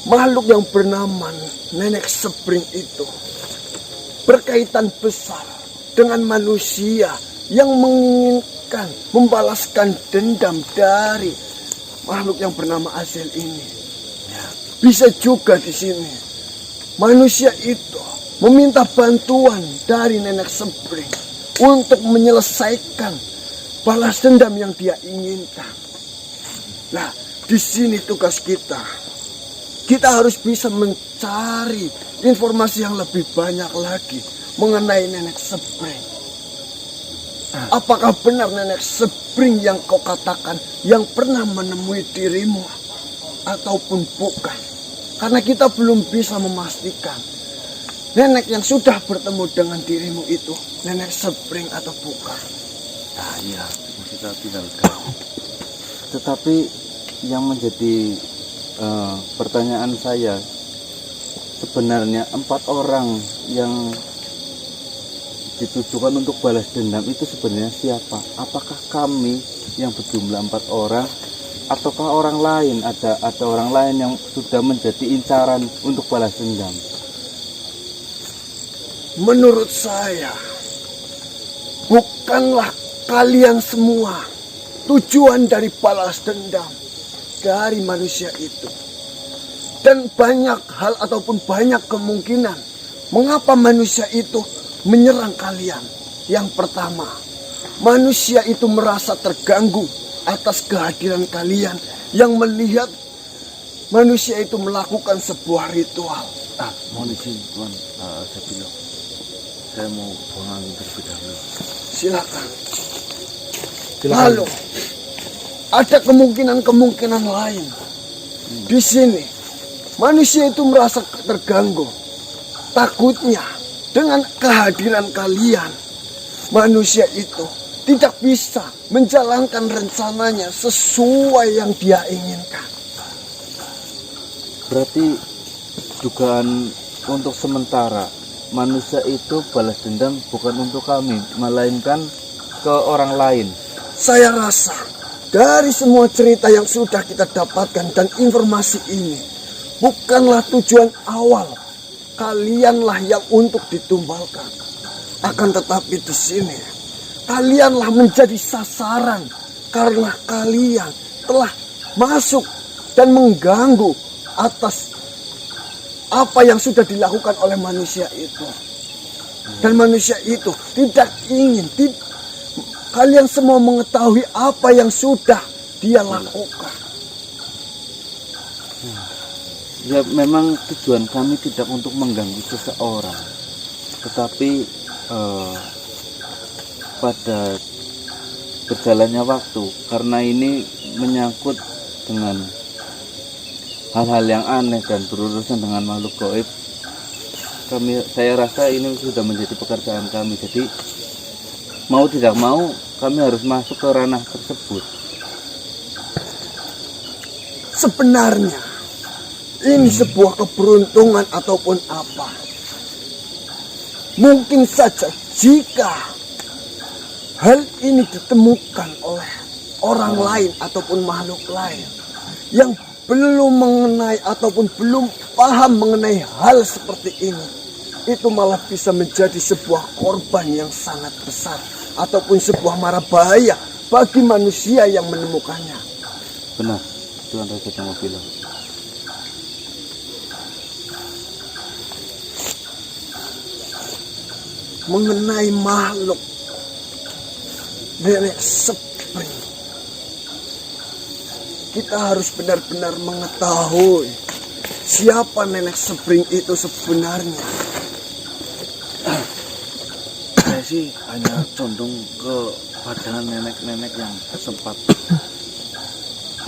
makhluk yang bernama Nenek Sepring itu berkaitan besar dengan manusia yang menginginkan membalaskan dendam dari makhluk yang bernama Azel ini. Ya, bisa juga di sini manusia itu meminta bantuan dari Nenek Sepring untuk menyelesaikan balas dendam yang dia inginkan. Nah, di sini tugas kita. Kita harus bisa mencari informasi yang lebih banyak lagi mengenai Nenek Sepring. Apakah benar Nenek Sepring yang kau katakan yang pernah menemui dirimu ataupun bukan? Karena kita belum bisa memastikan nenek yang sudah bertemu dengan dirimu itu Nenek Sepring atau bukan. Nah, iya, kita tinggalkan. Tetapi yang menjadi pertanyaan saya, sebenarnya 4 orang yang ditujukan untuk balas dendam itu sebenarnya siapa? Apakah kami yang berjumlah 4 orang, ataukah orang lain? Ada orang lain yang sudah menjadi incaran untuk balas dendam? Menurut saya, bukanlah kalian semua tujuan dari balas dendam dari manusia itu. Dan banyak hal ataupun banyak kemungkinan mengapa manusia itu menyerang kalian. Yang pertama, manusia itu merasa terganggu atas kehadiran kalian yang melihat manusia itu melakukan sebuah ritual. Mohon izin Tuan, saya mau buang angin terlebih dahulu. Silakan. Lalu ada kemungkinan lain. Di sini manusia itu merasa terganggu. Takutnya dengan kehadiran kalian, manusia itu tidak bisa menjalankan rencananya sesuai yang dia inginkan. Berarti dugaan untuk sementara, manusia itu balas dendam bukan untuk kami, melainkan ke orang lain. Saya rasa dari semua cerita yang sudah kita dapatkan dan informasi ini, bukanlah tujuan awal kalianlah yang untuk ditumbalkan. Akan tetapi di sini kalianlah menjadi sasaran karena kalian telah masuk dan mengganggu atas apa yang sudah dilakukan oleh manusia itu. Dan manusia itu tidak ingin kalian semua mengetahui apa yang sudah dia lakukan. Ya, memang tujuan kami tidak untuk mengganggu seseorang, tetapi pada berjalannya waktu, karena ini menyangkut dengan hal-hal yang aneh dan berurusan dengan makhluk gaib, saya rasa ini sudah menjadi pekerjaan kami. Jadi mau tidak mau kami harus masuk ke ranah tersebut. Sebenarnya ini sebuah keberuntungan ataupun apa. Mungkin saja jika hal ini ditemukan oleh orang lain ataupun makhluk lain yang belum mengenai ataupun belum paham mengenai hal seperti ini, itu malah bisa menjadi sebuah korban yang sangat besar ataupun sebuah mara bahaya bagi manusia yang menemukannya. Benar, Tuan Raja Tengah bilang. Mengenai makhluk Nenek Sepring, kita harus benar-benar mengetahui siapa Nenek Sepring itu sebenarnya. Saya sih hanya condong kepada nenek-nenek yang sempat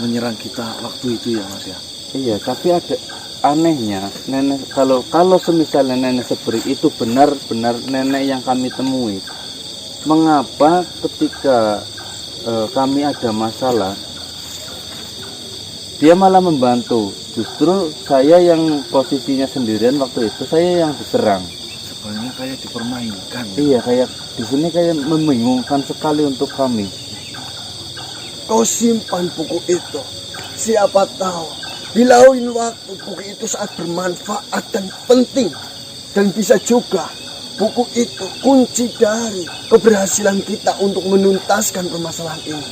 menyerang kita waktu itu ya Mas ya. Iya, tapi ada anehnya, nenek kalau semisal Nenek Sepring itu benar-benar nenek yang kami temui, mengapa ketika kami ada masalah dia malah membantu? Justru saya yang posisinya sendirian waktu itu, saya yang diserang. Sebenarnya kayak dipermainkan. Iya, kayak di sini kayak membingungkan sekali untuk kami. Kau simpan buku itu. Siapa tahu Di lain waktu buku itu sangat bermanfaat dan penting. Dan bisa juga buku itu kunci dari keberhasilan kita untuk menuntaskan permasalahan ini.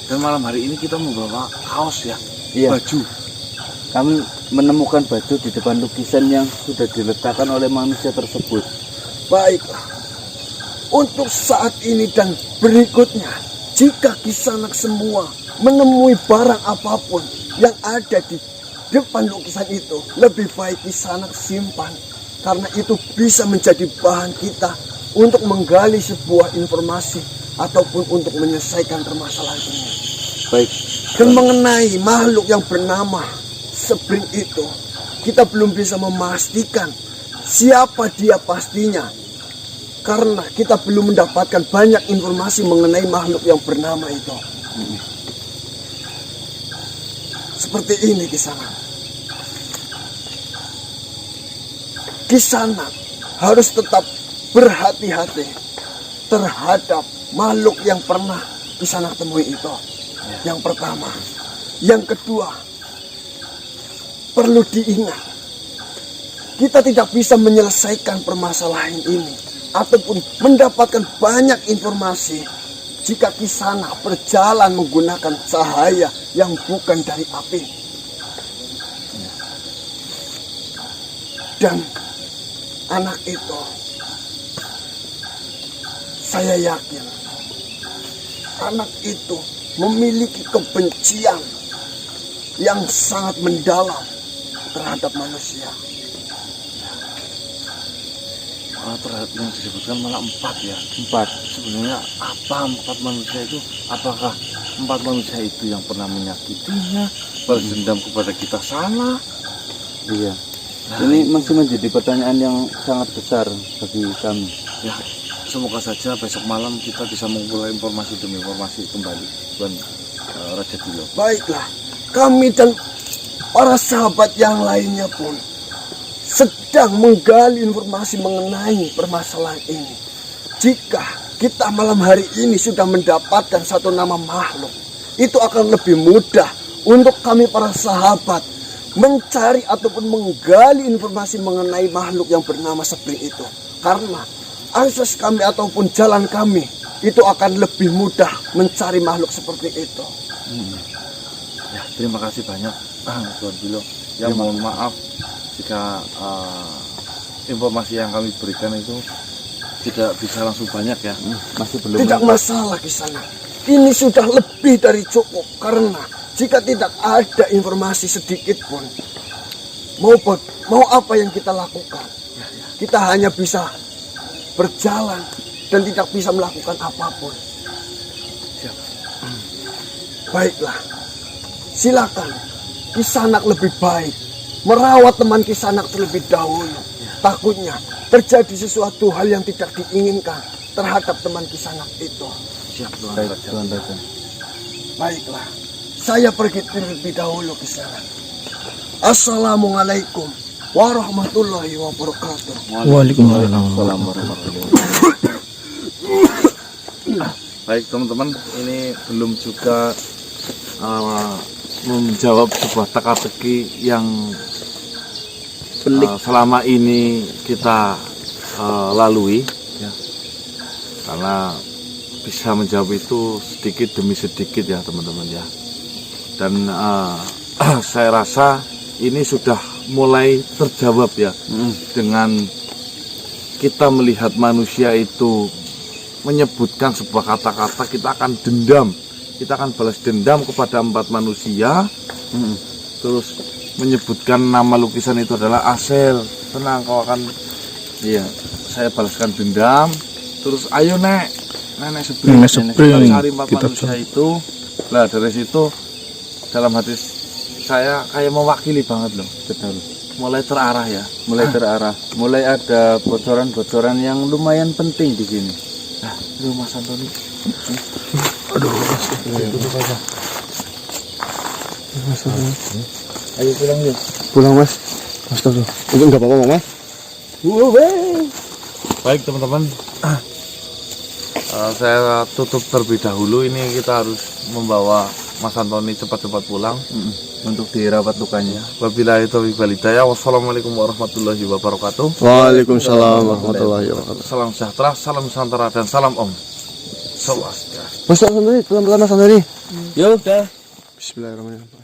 Dan malam hari ini kita membawa kaos ya, Iya. baju. Kami menemukan baju di depan lukisan yang sudah diletakkan oleh manusia tersebut. Baiklah, untuk saat ini dan berikutnya, jika Kisanak semua menemui barang apapun yang ada di depan lukisan itu, lebih baik Kisanak simpan, karena itu bisa menjadi bahan kita untuk menggali sebuah informasi ataupun untuk menyelesaikan permasalahan ini. Baik. Dan mengenai makhluk yang bernama Spring itu, kita belum bisa memastikan siapa dia pastinya, karena kita belum mendapatkan banyak informasi mengenai makhluk yang bernama itu. Seperti ini Kisanak. Kisanak harus tetap berhati-hati terhadap makhluk yang pernah Kisanak temui itu. Yang pertama. Yang kedua, perlu diingat, kita tidak bisa menyelesaikan permasalahan ini ataupun mendapatkan banyak informasi jika Kisanak berjalan menggunakan cahaya yang bukan dari api. Dan anak itu, saya yakin anak itu memiliki kebencian yang sangat mendalam terhadap manusia. Terhadap yang disebutkan malah 4 ya. 4. Sebenarnya apa 4 manusia itu? Apakah 4 manusia itu yang pernah menyakitinya, balas dendam kepada kita salah? Iya. Ini masih menjadi pertanyaan yang sangat besar bagi kami. Ya, semoga saja besok malam kita bisa mengumpulkan informasi demi informasi kembali, Tuan Raja Dilo. Baiklah, kami dan para sahabat yang lainnya pun sedang menggali informasi mengenai permasalahan ini. Jika kita malam hari ini sudah mendapatkan satu nama makhluk, itu akan lebih mudah untuk kami para sahabat mencari ataupun menggali informasi mengenai makhluk yang bernama Spring itu. Karena akses kami ataupun jalan kami itu akan lebih mudah mencari makhluk seperti itu. Ya, terima kasih banyak Tuan Dilo. Ya, mohon maaf jika informasi yang kami berikan itu tidak bisa langsung banyak ya. Masih belum. Tidak masalah Kisanak. Ini sudah lebih dari cukup, karena jika tidak ada informasi sedikit pun, mau apa yang kita lakukan? Kita hanya bisa berjalan dan tidak bisa melakukan apapun. Siap. Baiklah, silakan Kisanak lebih baik merawat teman Kisanak terlebih dahulu. Takutnya terjadi sesuatu hal yang tidak diinginkan terhadap teman Kisanak itu. Siap, Tuan Baik, Raja. Tuan Raja. Baiklah, saya pergi terlebih dahulu Kisanak. Assalamualaikum warahmatullahi wabarakatuh. Waalaikumsalam warahmatullahi wabarakatuh. Baik teman-teman, ini belum juga menjawab sebuah teka-teki yang selama ini kita lalui ya. Karena bisa menjawab itu sedikit demi sedikit ya teman-teman ya. Dan saya rasa ini sudah mulai terjawab ya, dengan kita melihat manusia itu menyebutkan sebuah kata-kata, kita akan dendam, kita akan balas dendam kepada 4 manusia. Terus menyebutkan nama lukisan itu adalah Asel. Tenang, kau akan, iya, saya balaskan dendam. Terus ayo nenek Spring, kita cari 4 manusia itu. Lah dari situ dalam hati saya kayak mewakili banget loh. Betul. Mulai terarah ya. Mulai terarah, mulai ada bocoran-bocoran yang lumayan penting di sini. Nah, itu Mas Antoni. Aduh, Mas. Ayo pulang yuk. Pulang Mas. Astaga. Enggak apa-apa Mas. Baik teman-teman, saya tutup terlebih dahulu. Ini kita harus membawa Mas Antoni cepat-cepat pulang. Untuk dirawat lukanya. Wabillahi taufiq wal hidayah. Wassalamualaikum warahmatullahi wabarakatuh. Waalaikumsalam warahmatullahi wabarakatuh. Salam sejahtera, salam Nusantara, dan salam Om Swastiastu. Mas Santoni, pelan-pelan Mas Santoni. Ya udah. Bismillahirrahmanirrahim.